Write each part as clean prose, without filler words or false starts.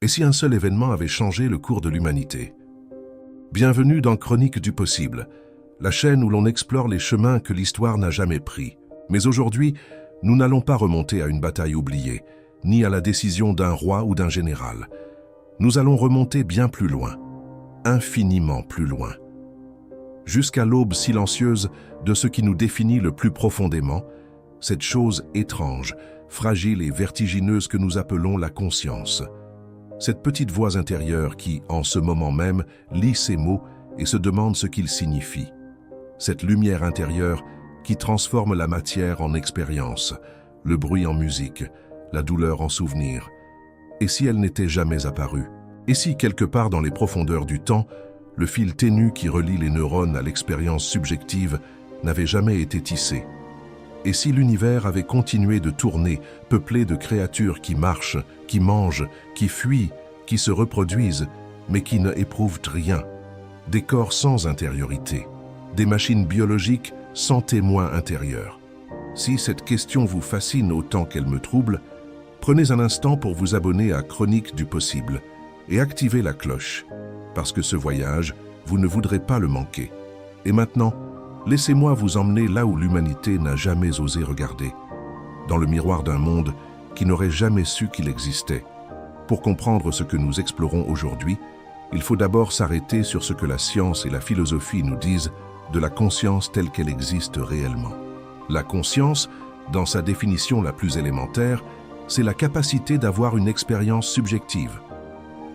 Et si un seul événement avait changé le cours de l'humanité? Bienvenue dans Chroniques du possible, la chaîne où l'on explore les chemins que l'histoire n'a jamais pris. Mais aujourd'hui, nous n'allons pas remonter à une bataille oubliée, ni à la décision d'un roi ou d'un général. Nous allons remonter bien plus loin, infiniment plus loin, jusqu'à l'aube silencieuse de ce qui nous définit le plus profondément, cette chose étrange, fragile et vertigineuse que nous appelons la conscience. Cette petite voix intérieure qui, en ce moment même, lit ces mots et se demande ce qu'ils signifient. Cette lumière intérieure qui transforme la matière en expérience, le bruit en musique, la douleur en souvenir. Et si elle n'était jamais apparue? Et si, quelque part dans les profondeurs du temps, le fil ténu qui relie les neurones à l'expérience subjective n'avait jamais été tissé? Et si l'univers avait continué de tourner, peuplé de créatures qui marchent, qui mangent, qui fuient, qui se reproduisent, mais qui ne éprouvent rien? Des corps sans intériorité, des machines biologiques sans témoin intérieur. Si cette question vous fascine autant qu'elle me trouble, prenez un instant pour vous abonner à Chroniques du possible et activez la cloche, parce que ce voyage, vous ne voudrez pas le manquer. Et maintenant, laissez-moi vous emmener là où l'humanité n'a jamais osé regarder, dans le miroir d'un monde qui n'aurait jamais su qu'il existait. Pour comprendre ce que nous explorons aujourd'hui, il faut d'abord s'arrêter sur ce que la science et la philosophie nous disent de la conscience telle qu'elle existe réellement. La conscience, dans sa définition la plus élémentaire, c'est la capacité d'avoir une expérience subjective,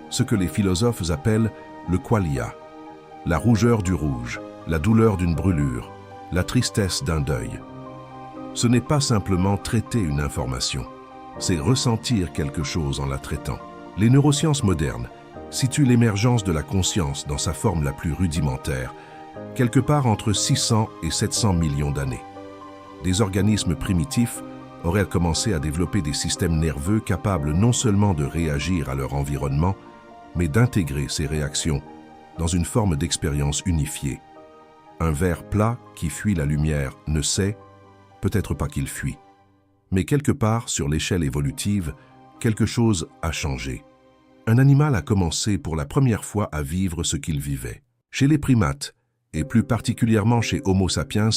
ce que les philosophes appellent le qualia, la rougeur du rouge, la douleur d'une brûlure, la tristesse d'un deuil. Ce n'est pas simplement traiter une information, c'est ressentir quelque chose en la traitant. Les neurosciences modernes situent l'émergence de la conscience dans sa forme la plus rudimentaire, quelque part entre 600 et 700 millions d'années. Des organismes primitifs auraient commencé à développer des systèmes nerveux capables non seulement de réagir à leur environnement, mais d'intégrer ces réactions dans une forme d'expérience unifiée. Un ver plat qui fuit la lumière ne sait, peut-être pas qu'il fuit. Mais quelque part, sur l'échelle évolutive, quelque chose a changé. Un animal a commencé pour la première fois à vivre ce qu'il vivait. Chez les primates, et plus particulièrement chez Homo sapiens,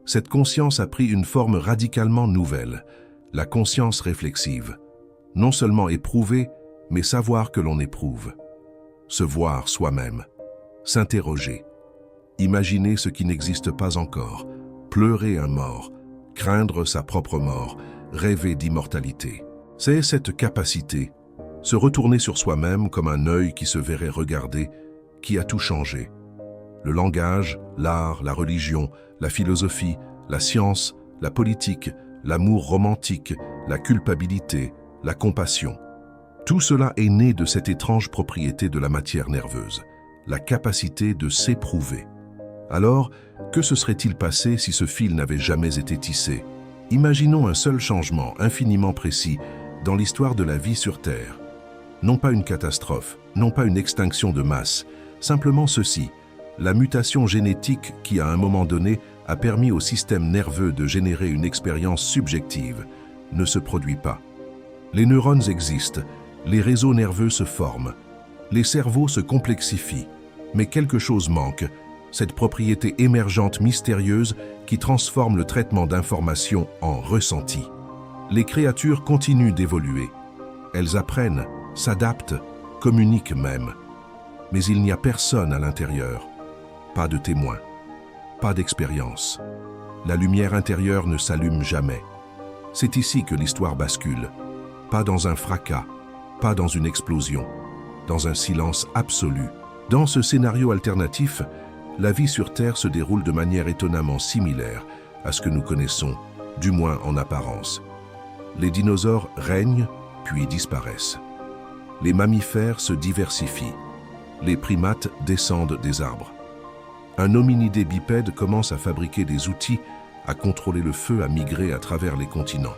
cette conscience a pris une forme radicalement nouvelle, la conscience réflexive. Non seulement éprouver, mais savoir que l'on éprouve. Se voir soi-même, s'interroger, imaginer ce qui n'existe pas encore, pleurer un mort, craindre sa propre mort, rêver d'immortalité. C'est cette capacité, se retourner sur soi-même comme un œil qui se verrait regarder, qui a tout changé. Le langage, l'art, la religion, la philosophie, la science, la politique, l'amour romantique, la culpabilité, la compassion. Tout cela est né de cette étrange propriété de la matière nerveuse, la capacité de s'éprouver. Alors, que se serait-il passé si ce fil n'avait jamais été tissé? Imaginons un seul changement infiniment précis dans l'histoire de la vie sur Terre. Non pas une catastrophe, non pas une extinction de masse, simplement ceci, la mutation génétique qui, à un moment donné, a permis au système nerveux de générer une expérience subjective, ne se produit pas. Les neurones existent, les réseaux nerveux se forment, les cerveaux se complexifient, mais quelque chose manque, cette propriété émergente mystérieuse qui transforme le traitement d'informations en ressenti. Les créatures continuent d'évoluer. Elles apprennent, s'adaptent, communiquent même. Mais il n'y a personne à l'intérieur. Pas de témoin, pas d'expérience. La lumière intérieure ne s'allume jamais. C'est ici que l'histoire bascule. Pas dans un fracas, pas dans une explosion, dans un silence absolu. Dans ce scénario alternatif, la vie sur Terre se déroule de manière étonnamment similaire à ce que nous connaissons, du moins en apparence. Les dinosaures règnent, puis disparaissent. Les mammifères se diversifient. Les primates descendent des arbres. Un hominidé bipède commence à fabriquer des outils, à contrôler le feu, à migrer à travers les continents.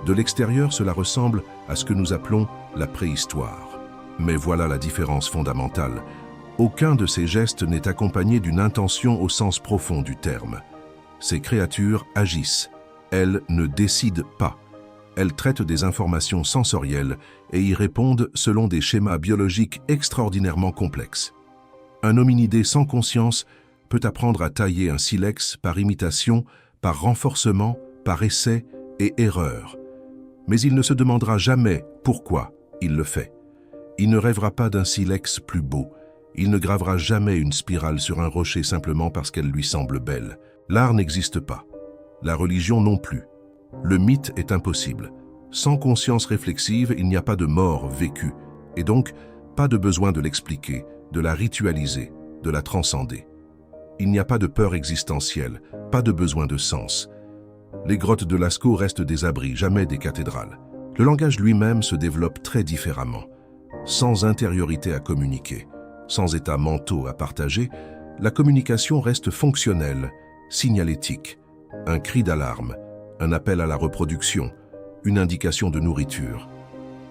De l'extérieur, cela ressemble à ce que nous appelons la préhistoire. Mais voilà la différence fondamentale. Aucun de ces gestes n'est accompagné d'une intention au sens profond du terme. Ces créatures agissent. Elles ne décident pas. Elles traitent des informations sensorielles et y répondent selon des schémas biologiques extraordinairement complexes. Un hominidé sans conscience peut apprendre à tailler un silex par imitation, par renforcement, par essai et erreur. Mais il ne se demandera jamais pourquoi il le fait. Il ne rêvera pas d'un silex plus beau. Il ne gravera jamais une spirale sur un rocher simplement parce qu'elle lui semble belle. L'art n'existe pas. La religion non plus. Le mythe est impossible. Sans conscience réflexive, il n'y a pas de mort vécue, et donc pas de besoin de l'expliquer, de la ritualiser, de la transcender. Il n'y a pas de peur existentielle, pas de besoin de sens. Les grottes de Lascaux restent des abris, jamais des cathédrales. Le langage lui-même se développe très différemment. Sans intériorité à communiquer, sans états mentaux à partager, la communication reste fonctionnelle, signalétique, un cri d'alarme, un appel à la reproduction, une indication de nourriture.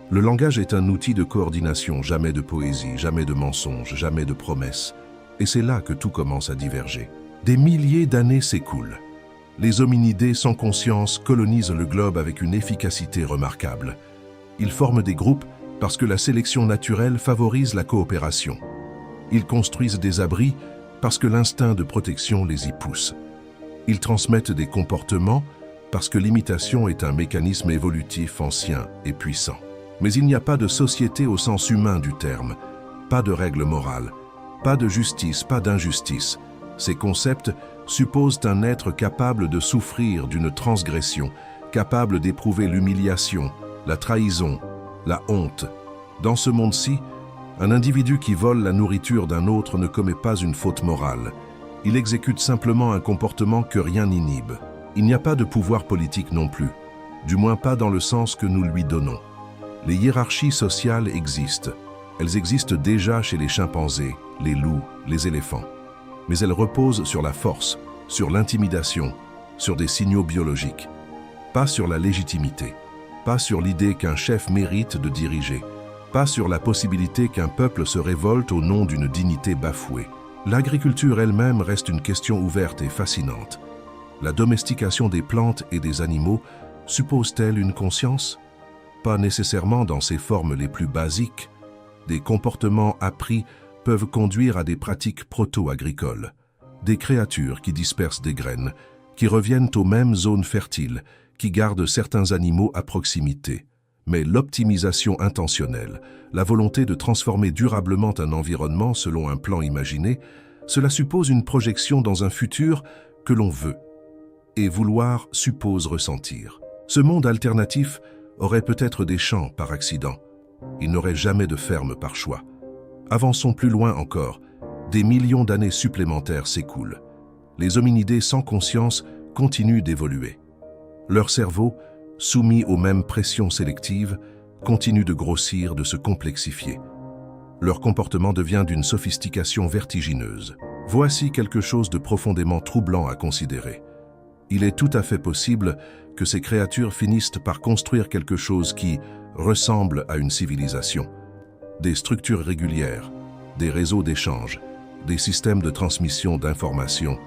Le langage est un outil de coordination, jamais de poésie, jamais de mensonge, jamais de promesses. Et c'est là que tout commence à diverger. Des milliers d'années s'écoulent. Les hominidés sans conscience colonisent le globe avec une efficacité remarquable. Ils forment des groupes parce que la sélection naturelle favorise la coopération. Ils construisent des abris parce que l'instinct de protection les y pousse. Ils transmettent des comportements parce que l'imitation est un mécanisme évolutif ancien et puissant. Mais il n'y a pas de société au sens humain du terme, pas de règles morales, pas de justice, pas d'injustice. Ces concepts supposent un être capable de souffrir d'une transgression, capable d'éprouver l'humiliation, la trahison, la honte. Dans ce monde-ci, un individu qui vole la nourriture d'un autre ne commet pas une faute morale. Il exécute simplement un comportement que rien n'inhibe. Il n'y a pas de pouvoir politique non plus, du moins pas dans le sens que nous lui donnons. Les hiérarchies sociales existent. Elles existent déjà chez les chimpanzés, les loups, les éléphants. Mais elles reposent sur la force, sur l'intimidation, sur des signaux biologiques. Pas sur la légitimité, pas sur l'idée qu'un chef mérite de diriger, pas sur la possibilité qu'un peuple se révolte au nom d'une dignité bafouée. L'agriculture elle-même reste une question ouverte et fascinante. La domestication des plantes et des animaux suppose-t-elle une conscience? Pas nécessairement dans ses formes les plus basiques. Des comportements appris peuvent conduire à des pratiques proto-agricoles. Des créatures qui dispersent des graines, qui reviennent aux mêmes zones fertiles, qui gardent certains animaux à proximité. Mais l'optimisation intentionnelle, la volonté de transformer durablement un environnement selon un plan imaginé, cela suppose une projection dans un futur que l'on veut. Et vouloir suppose ressentir. Ce monde alternatif aurait peut-être des champs par accident. Il n'aurait jamais de ferme par choix. Avançons plus loin encore. Des millions d'années supplémentaires s'écoulent. Les hominidés sans conscience continuent d'évoluer. Leur cerveau, soumis aux mêmes pressions sélectives, continue de grossir, de se complexifier. Leur comportement devient d'une sophistication vertigineuse. Voici quelque chose de profondément troublant à considérer. Il est tout à fait possible que ces créatures finissent par construire quelque chose qui ressemble à une civilisation. Des structures régulières, des réseaux d'échange, des systèmes de transmission d'informations,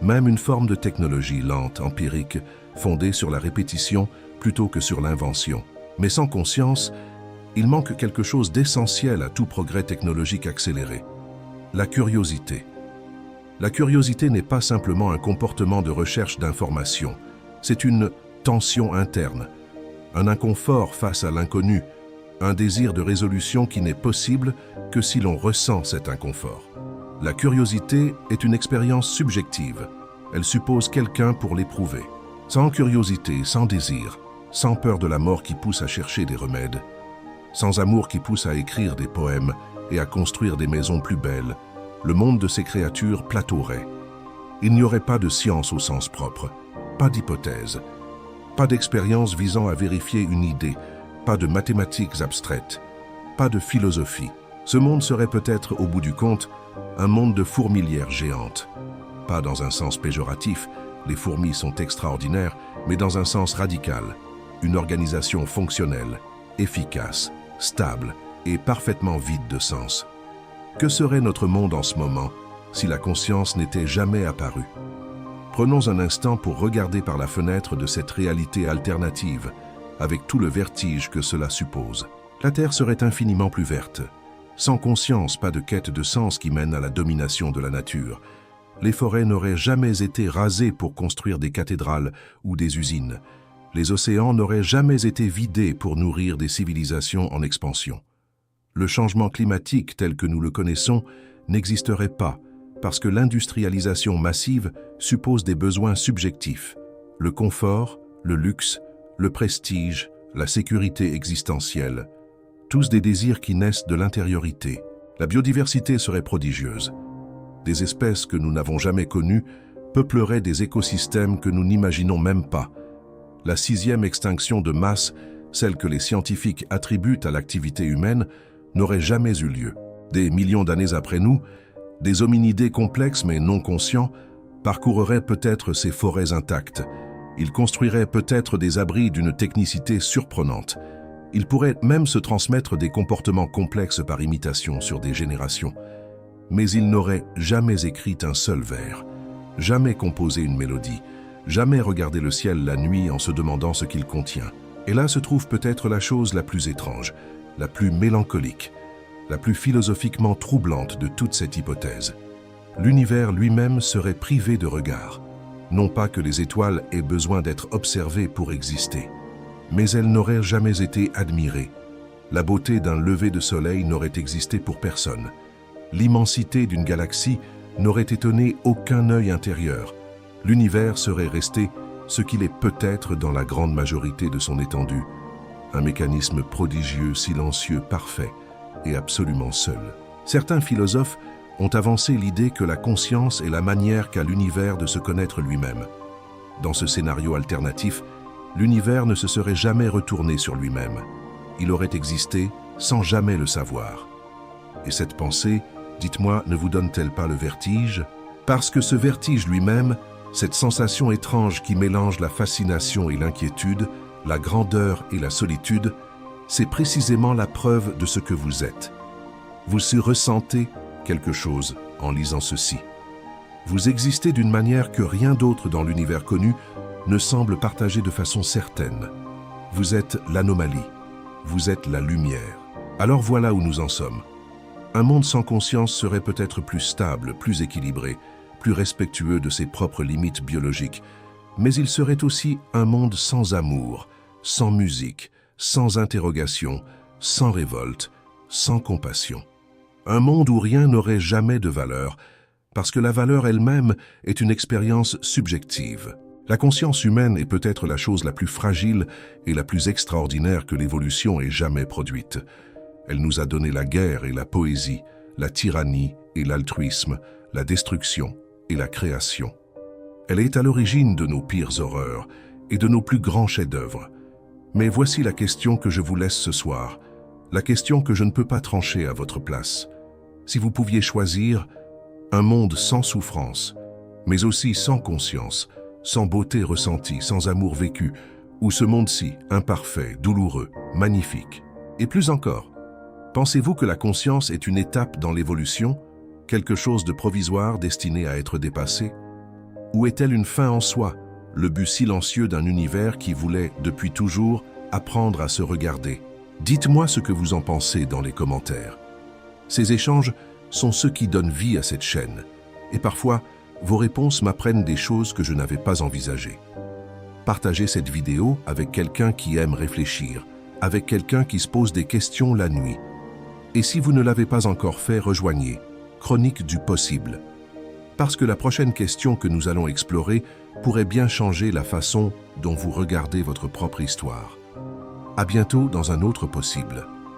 même une forme de technologie lente, empirique, fondée sur la répétition plutôt que sur l'invention. Mais sans conscience, il manque quelque chose d'essentiel à tout progrès technologique accéléré. La curiosité. La curiosité n'est pas simplement un comportement de recherche d'information, c'est une tension interne, un inconfort face à l'inconnu, un désir de résolution qui n'est possible que si l'on ressent cet inconfort. La curiosité est une expérience subjective, elle suppose quelqu'un pour l'éprouver. Sans curiosité, sans désir, sans peur de la mort qui pousse à chercher des remèdes, sans amour qui pousse à écrire des poèmes et à construire des maisons plus belles, le monde de ces créatures plateauerait. Il n'y aurait pas de science au sens propre, pas d'hypothèse, pas d'expérience visant à vérifier une idée, pas de mathématiques abstraites, pas de philosophie. Ce monde serait peut-être, au bout du compte, un monde de fourmilières géantes. Pas dans un sens péjoratif, les fourmis sont extraordinaires, mais dans un sens radical, une organisation fonctionnelle, efficace, stable et parfaitement vide de sens. Que serait notre monde en ce moment si la conscience n'était jamais apparue? Prenons un instant pour regarder par la fenêtre de cette réalité alternative, avec tout le vertige que cela suppose. La Terre serait infiniment plus verte. Sans conscience, pas de quête de sens qui mène à la domination de la nature. Les forêts n'auraient jamais été rasées pour construire des cathédrales ou des usines. Les océans n'auraient jamais été vidés pour nourrir des civilisations en expansion. Le changement climatique tel que nous le connaissons n'existerait pas parce que l'industrialisation massive suppose des besoins subjectifs. Le confort, le luxe, le prestige, la sécurité existentielle. Tous des désirs qui naissent de l'intériorité. La biodiversité serait prodigieuse. Des espèces que nous n'avons jamais connues peupleraient des écosystèmes que nous n'imaginons même pas. La 6e extinction de masse, celle que les scientifiques attribuent à l'activité humaine, n'aurait jamais eu lieu. Des millions d'années après nous, des hominidés complexes mais non conscients parcourraient peut-être ces forêts intactes. Ils construiraient peut-être des abris d'une technicité surprenante. Ils pourraient même se transmettre des comportements complexes par imitation sur des générations. Mais ils n'auraient jamais écrit un seul vers, jamais composé une mélodie, jamais regardé le ciel la nuit en se demandant ce qu'il contient. Et là se trouve peut-être la chose la plus étrange, la plus mélancolique, la plus philosophiquement troublante de toute cette hypothèse. L'univers lui-même serait privé de regard. Non pas que les étoiles aient besoin d'être observées pour exister, mais elles n'auraient jamais été admirées. La beauté d'un lever de soleil n'aurait existé pour personne. L'immensité d'une galaxie n'aurait étonné aucun œil intérieur. L'univers serait resté ce qu'il est peut-être dans la grande majorité de son étendue. Un mécanisme prodigieux, silencieux, parfait et absolument seul. Certains philosophes ont avancé l'idée que la conscience est la manière qu'a l'univers de se connaître lui-même. Dans ce scénario alternatif, l'univers ne se serait jamais retourné sur lui-même. Il aurait existé sans jamais le savoir. Et cette pensée, dites-moi, ne vous donne-t-elle pas le vertige? Parce que ce vertige lui-même, cette sensation étrange qui mélange la fascination et l'inquiétude, la grandeur et la solitude, c'est précisément la preuve de ce que vous êtes. Vous ressentez quelque chose en lisant ceci. Vous existez d'une manière que rien d'autre dans l'univers connu ne semble partager de façon certaine. Vous êtes l'anomalie, vous êtes la lumière. Alors voilà où nous en sommes. Un monde sans conscience serait peut-être plus stable, plus équilibré, plus respectueux de ses propres limites biologiques, mais il serait aussi un monde sans amour, sans musique, sans interrogation, sans révolte, sans compassion. Un monde où rien n'aurait jamais de valeur, parce que la valeur elle-même est une expérience subjective. La conscience humaine est peut-être la chose la plus fragile et la plus extraordinaire que l'évolution ait jamais produite. Elle nous a donné la guerre et la poésie, la tyrannie et l'altruisme, la destruction et la création. Elle est à l'origine de nos pires horreurs et de nos plus grands chefs-d'œuvre. Mais voici la question que je vous laisse ce soir, la question que je ne peux pas trancher à votre place. Si vous pouviez choisir un monde sans souffrance, mais aussi sans conscience, sans beauté ressentie, sans amour vécu, ou ce monde-ci, imparfait, douloureux, magnifique. Et plus encore, pensez-vous que la conscience est une étape dans l'évolution, quelque chose de provisoire destiné à être dépassé? Ou est-elle une fin en soi, le but silencieux d'un univers qui voulait, depuis toujours, apprendre à se regarder? Dites-moi ce que vous en pensez dans les commentaires. Ces échanges sont ceux qui donnent vie à cette chaîne, et parfois, vos réponses m'apprennent des choses que je n'avais pas envisagées. Partagez cette vidéo avec quelqu'un qui aime réfléchir, avec quelqu'un qui se pose des questions la nuit. Et si vous ne l'avez pas encore fait, rejoignez Chronique du possible. Parce que la prochaine question que nous allons explorer pourrait bien changer la façon dont vous regardez votre propre histoire. À bientôt dans un autre possible.